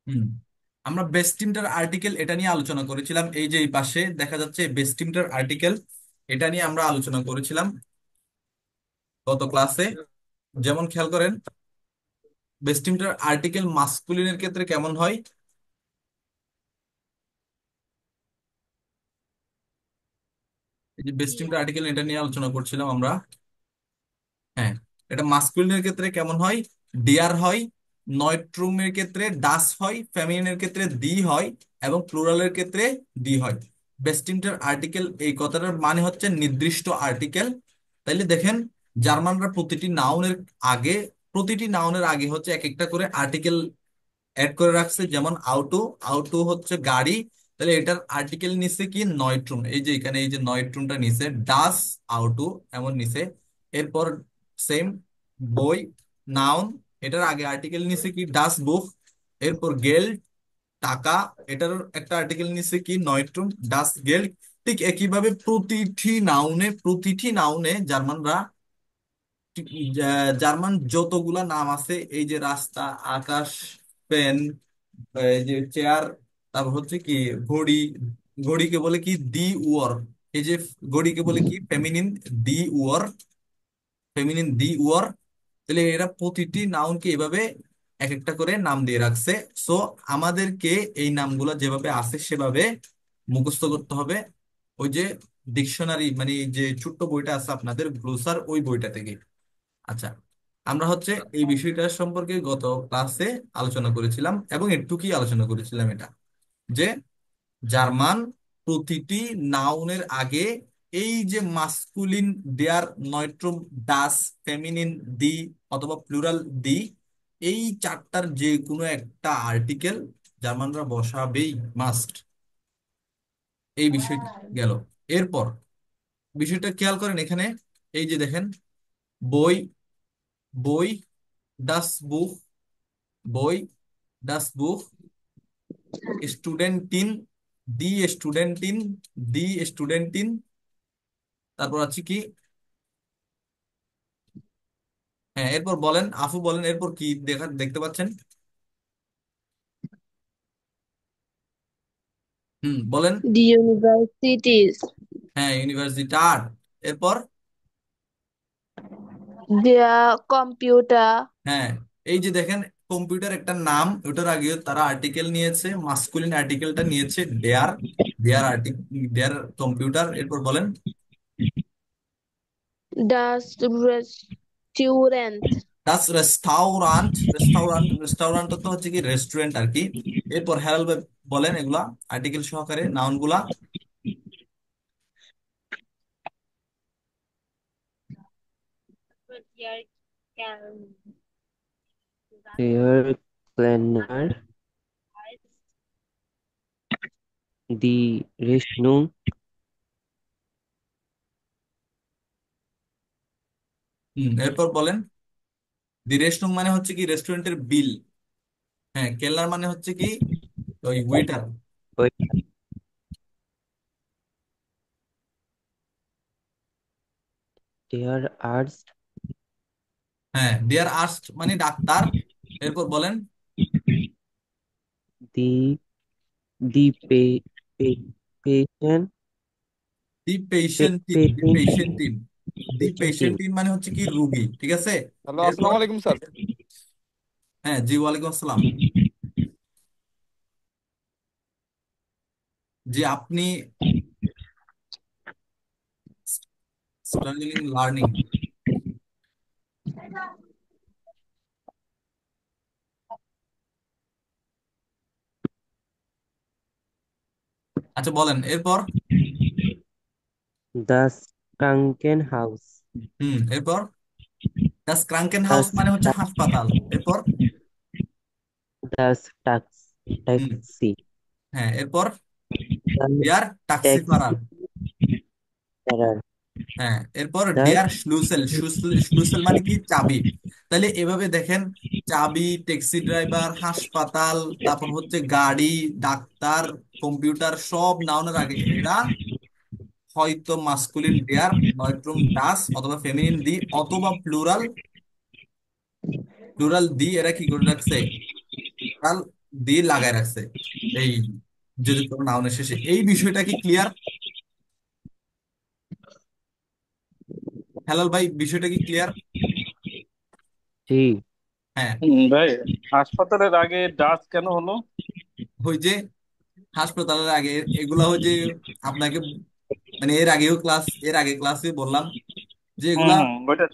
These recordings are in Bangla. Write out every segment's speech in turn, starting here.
হুম, আমরা বেস্টিমটার আর্টিকেল এটা নিয়ে আলোচনা করেছিলাম। এই যে এই পাশে দেখা যাচ্ছে বেস্টিমটার আর্টিকেল, এটা নিয়ে আমরা আলোচনা করেছিলাম গত ক্লাসে। যেমন খেয়াল করেন, বেস্টিমটার আর্টিকেল মাস্কুলিনের ক্ষেত্রে কেমন হয়। এই যে বেস্টিমটার আর্টিকেল এটা নিয়ে আলোচনা করছিলাম আমরা। হ্যাঁ, এটা মাস্কুলিনের ক্ষেত্রে কেমন হয়? ডিয়ার হয়। নয়ট্রুমের ক্ষেত্রে ডাস হয়, ফেমিনিনের ক্ষেত্রে দি হয়, এবং প্লুরালের ক্ষেত্রে দি হয়। বেস্টিমটার আর্টিকেল এই কথাটার মানে হচ্ছে নির্দিষ্ট আর্টিকেল। তাইলে দেখেন, জার্মানরা প্রতিটি নাউনের আগে হচ্ছে এক একটা করে আর্টিকেল অ্যাড করে রাখছে। যেমন আউটো, আউটো হচ্ছে গাড়ি, তাহলে এটার আর্টিকেল নিচে কি নয়ট্রুম, এই যে এখানে এই যে নয়ট্রুমটা নিচে ডাস আউটো এমন নিচে। এরপর সেম বই, নাউন, এটার আগে আর্টিকেল নিচে কি ডাস বুক। এরপর গেল্ড, টাকা, এটার একটা আর্টিকেল নিচে কি নয়ট্রুম ডাস গেল্ড। ঠিক একইভাবে প্রতিটি নাউনে জার্মানরা জার্মান যতগুলা নাম আছে, এই যে রাস্তা, আকাশ, পেন, এই যে চেয়ার, তারপর হচ্ছে কি ঘড়ি, ঘড়িকে বলে কি দি উয়ার। এই যে ঘড়িকে বলে কি ফেমিনিন দি উয়ার, ফেমিনিন দি উয়ার। তাহলে এরা প্রতিটি নাউনকে এভাবে এক একটা করে নাম দিয়ে রাখছে। সো আমাদেরকে এই নামগুলো যেভাবে আছে সেভাবে মুখস্থ করতে হবে। ওই যে ডিকশনারি, মানে এই যে ছোট্ট বইটা আছে আপনাদের গ্লোসার, ওই বইটা থেকে। আচ্ছা, আমরা হচ্ছে এই বিষয়টা সম্পর্কে গত ক্লাসে আলোচনা করেছিলাম, এবং একটুকুই আলোচনা করেছিলাম এটা, যে জার্মান প্রতিটি নাউনের আগে এই যে মাস্কুলিন দেয়ার, নয়ট্রুম ডাস, ফেমিনিন দি, অথবা প্লুরাল দি, এই চারটার যে কোনো একটা আর্টিকেল জার্মানরা বসাবেই, মাস্ট। এই বিষয়টা গেল। এরপর বিষয়টা খেয়াল করেন এখানে, এই যে দেখেন, বই, বই, ডাস বুক, বই, ডাস বুক, স্টুডেন্টিন, দি স্টুডেন্টিন, দি স্টুডেন্টিন। তারপর আছে কি, হ্যাঁ এরপর বলেন, আফু বলেন এরপর কি দেখতে পাচ্ছেন। বলেন। The universities, হ্যাঁ, ইউনিভার্সিটার। এরপর, their computer, হ্যাঁ, এই যে দেখেন, কম্পিউটার একটা নাম, ওটার আগে তারা আর্টিকেল নিয়েছে, মাস্কুলিন আর্টিকেলটা নিয়েছে দেয়ার, দেয়ার আর্টিকেল, দেয়ার কম্পিউটার। এরপর বলেন। the restaurant, দাস রেস্টাউরান্ট, রেস্টাউরান্ট তো হচ্ছে কি রেস্টুরেন্ট আর কি। এরপর হেরাল বলেন এগুলা আর্টিকেল সহকারে নাউন গুলা। their planner, the Rechnung, এরপর বলেন। দি রেস্টুরেন্ট মানে হচ্ছে কি রেস্টুরেন্টের বিল। হ্যাঁ, কেলনার মানে হচ্ছে কি ওই ওয়েটার। their arts, হ্যাঁ, দেয়ার আর্স্ট মানে ডাক্তার। এরপর বলেন। the the patient, the পেশেন্টিন, the patient, পেশেন্টিন, the patient team. পেশেন্টিন মানে হচ্ছে কি রুগী, ঠিক আছে। হ্যালো, এরপর, আসসালামু আলাইকুম স্যার। হ্যাঁ জি, ওয়ালাইকুম আসসালাম। জি, আপনি স্টার্লিং লার্নিং। আচ্ছা বলেন এরপর। The Krankenhaus, এরপর ডাস ক্রাঙ্কেন হাউস das মানে হচ্ছে Ta- হাসপাতাল। এরপর, das হুম, Taxi, হ্যাঁ এরপর the dear taxi farer. taxi driver, হ্যাঁ, এরপর the ডিয়ার শ্লুসেল, শ্লুসেল মানে কি চাবি। তাহলে এভাবে দেখেন, চাবি, ট্যাক্সি ড্রাইভার, হাসপাতাল, তারপর হচ্ছে গাড়ি, ডাক্তার, কম্পিউটার, সব নাউনের আগে এরা হয়তো মাস্কুলিন ডেয়ার, নয়ট্রুম ডাস, অথবা ফেমিনিন দি, অথবা প্লুরাল, প্লুরাল দি এরা কি করে রাখছে, দিয়ে লাগায় রাখছে এই যদি কোনো নাউনের শেষে। এই বিষয়টা কি ক্লিয়ার? হেলাল ভাই, বিষয়টা কি ক্লিয়ার? জি। হ্যাঁ। ভাই, হাসপাতালের আগে ডাস কেন হলো? ওই যে হাসপাতালের আগে এগুলা ওই যে আপনাকে মানে এর আগে ক্লাসে বললাম যে এগুলা, ওইটা।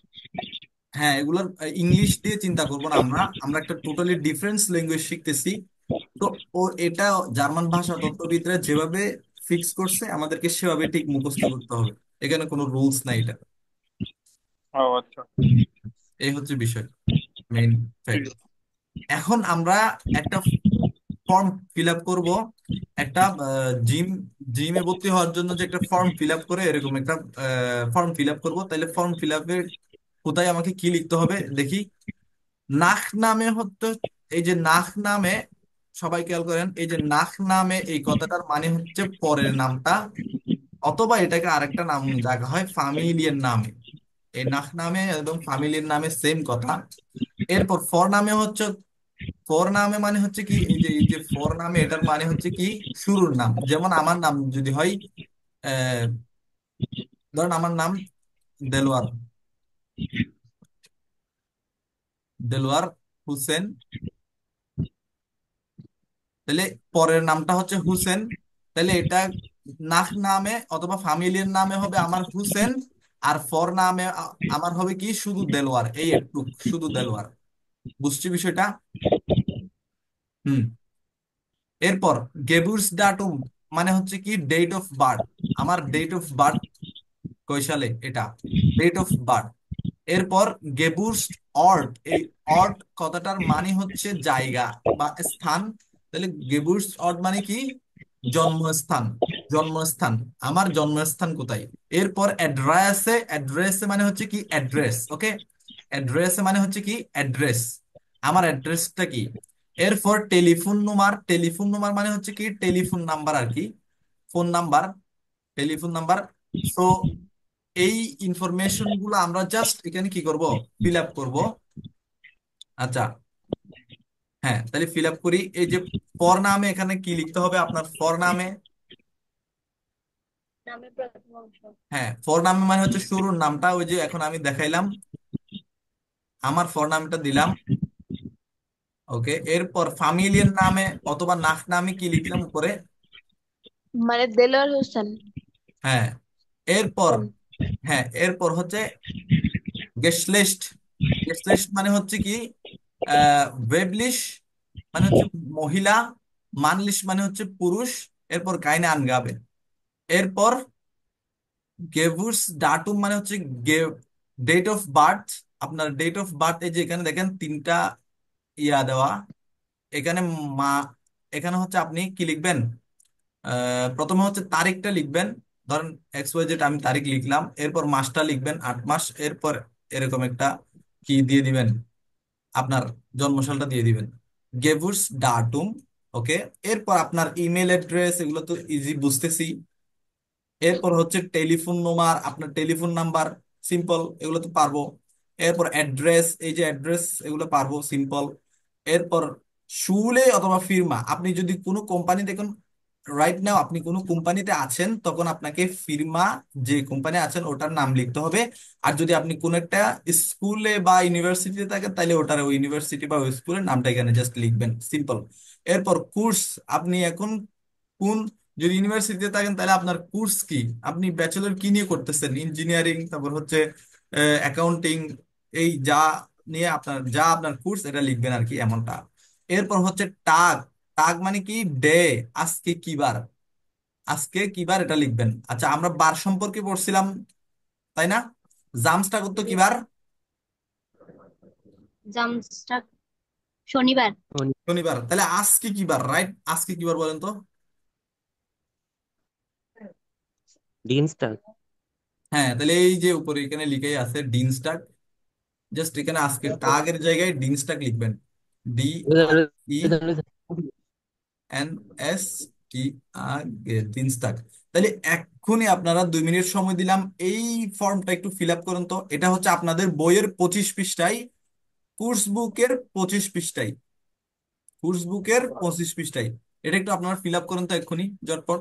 হ্যাঁ এগুলার ইংলিশ দিয়ে চিন্তা করব না, আমরা আমরা একটা টোটালি ডিফারেন্স ল্যাঙ্গুয়েজ শিখতেছি। তো ও এটা জার্মান ভাষা তত্ত্ববিদরা যেভাবে ফিক্স করছে আমাদেরকে সেভাবে ঠিক মুখস্থ করতে হবে। এখানে কোনো রুলস নাই এটা। ও আচ্ছা। এই হচ্ছে বিষয়, মেইন ঠিক ফ্যাক্ট। আছে। এখন আমরা একটা ফর্ম ফিল আপ করবো। একটা জিম জিমে ভর্তি হওয়ার জন্য যে একটা ফর্ম ফিল আপ করে, এরকম একটা ফর্ম ফিল আপ করবো। তাহলে ফর্ম ফিল আপের কোথায় আমাকে কি লিখতে হবে দেখি। নাখ নামে হচ্ছে, এই যে নাখ নামে, সবাই খেয়াল করেন, এই যে নাখ নামে এই কথাটার মানে হচ্ছে পরের নামটা, অথবা এটাকে আরেকটা নাম জায়গা হয় ফ্যামিলিয়ার নামে। এই নাখ নামে এবং ফ্যামিলির নামে সেম কথা। এরপর ফর নামে হচ্ছে, ফর নামে মানে হচ্ছে কি, এই যে ফর নামে এটার মানে হচ্ছে কি শুরুর নাম। যেমন আমার নাম যদি হয় আহ ধরেন আমার নাম দেলোয়ার, দেলোয়ার হোসেন, তাহলে পরের নামটা হচ্ছে হুসেন। তাহলে এটা নাখ নামে অথবা ফ্যামিলির নামে হবে আমার হুসেন, আর ফর নামে আমার হবে কি শুধু দেলোয়ার, এই একটু শুধু দেলোয়ার। বুঝছি বিষয়টা? হুম। এরপর গেবুর্স ডাটুম মানে হচ্ছে কি ডেট অফ বার্থ, আমার ডেট অফ বার্থ কয় সালে, এটা ডেট অফ বার্থ। এরপর গেবুর্স্ট অর্ট, এই অর্ট কথাটার মানে হচ্ছে জায়গা বা স্থান। তাহলে গেবুর্স্ট অর্ট মানে কি জন্মস্থান, জন্মস্থান, আমার জন্মস্থান কোথায়। এরপর অ্যাড্রেসে, অ্যাড্রেসে মানে হচ্ছে কি অ্যাড্রেস, ওকে, অ্যাড্রেসে মানে হচ্ছে কি অ্যাড্রেস, আমার অ্যাড্রেসটা কি। এরপর টেলিফোন নাম্বার, টেলিফোন নাম্বার মানে হচ্ছে কি টেলিফোন নাম্বার আর কি, phone number, telephone number. So এই ইনফরমেশন গুলো আমরা জাস্ট এখানে কি করব, ফিল আপ করবো। আচ্ছা, হ্যাঁ তাহলে ফিল আপ করি। এই যে ফর নামে এখানে কি লিখতে হবে আপনার ফর নামে, নামের প্রথম অংশ। হ্যাঁ ফর নামে মানে হচ্ছে শুরুর নামটা, ওই যে এখন আমি দেখাইলাম আমার ফর নামটা দিলাম, ওকে। এরপর ফ্যামিলির নামে অথবা নাক নামে কি লিখলাম উপরে, মানে দেলোয়ার হোসেন। হ্যাঁ। এরপর, হ্যাঁ এরপর হচ্ছে গেস্টলিস্ট, গেস্টলিস্ট মানে হচ্ছে কি ওয়েবলিশ মানে হচ্ছে মহিলা, মানলিশ মানে হচ্ছে পুরুষ। এরপর কাইনে আনগাবে। এরপর গেভুস ডাটুম মানে হচ্ছে ডেট অফ বার্থ, আপনার ডেট অফ বার্থ। এই যে এখানে দেখেন তিনটা ইয়া দেওয়া এখানে, মা, এখানে হচ্ছে আপনি কি লিখবেন, প্রথমে হচ্ছে তারিখটা লিখবেন, ধরেন এক্স ওয়াই জেড, আমি তারিখ লিখলাম। এরপর মাসটা লিখবেন 8 মাস। এরপর এরকম একটা কি দিয়ে দিবেন, আপনার জন্মসালটা দিয়ে দিবেন, গেভুস ডাটুম, ওকে। এরপর আপনার ইমেল অ্যাড্রেস, এগুলো তো ইজি বুঝতেছি। এরপর হচ্ছে টেলিফোন নাম্বার, আপনার টেলিফোন নাম্বার, সিম্পল, এগুলো তো পারবো। এরপর অ্যাড্রেস, এই যে অ্যাড্রেস, এগুলো পারবো সিম্পল। এরপর শুলে অথবা ফিরমা, আপনি যদি কোনো কোম্পানি দেখুন, রাইট নাও আপনি কোনো কোম্পানিতে আছেন, তখন আপনাকে ফিরমা, যে কোম্পানি আছেন ওটার নাম লিখতে হবে। আর যদি আপনি কোন একটা স্কুলে বা ইউনিভার্সিটিতে থাকেন, তাহলে ওটার ওই ইউনিভার্সিটি বা ওই স্কুলের নামটা এখানে জাস্ট লিখবেন, সিম্পল। এরপর কোর্স, আপনি এখন কোন, যদি ইউনিভার্সিটিতে থাকেন তাহলে আপনার কোর্স কি, আপনি ব্যাচেলর কি নিয়ে করতেছেন, ইঞ্জিনিয়ারিং, তারপর হচ্ছে অ্যাকাউন্টিং, এই যা নিয়ে আপনার, যা আপনার কোর্স এটা লিখবেন আর কি, এমনটা। এরপর হচ্ছে টাগ, টাগ মানে কি ডে, আজকে কি বার, আজকে কি বার এটা লিখবেন। আচ্ছা আমরা বার সম্পর্কে পড়ছিলাম তাই না, জামসটা করতো কি বার, জামসটা শনিবার। শনিবার। তাহলে আজকে কি বার, রাইট, আজকে কি বার বলেন তো। ডিনস্টার। হ্যাঁ তাহলে এই যে উপরে এখানে লিখেই আছে ডিনস্টাগ, জাস্ট এখানে আজকে টাগের জায়গায় ডিনস্টাগ লিখবেন, ডি আর ই এন এস টি আর, ডিনস্টাগ। তাহলে এক্ষুনি আপনারা 2 মিনিট সময় দিলাম, এই ফর্মটা একটু ফিল আপ করুন তো। এটা হচ্ছে আপনাদের বইয়ের 25 পৃষ্ঠায়, কোর্স বুকের 25 পৃষ্ঠায়, কোর্স বুকের 25 পৃষ্ঠায়। এটা একটু আপনারা ফিল আপ করেন তো এক্ষুনি, ঝটপট।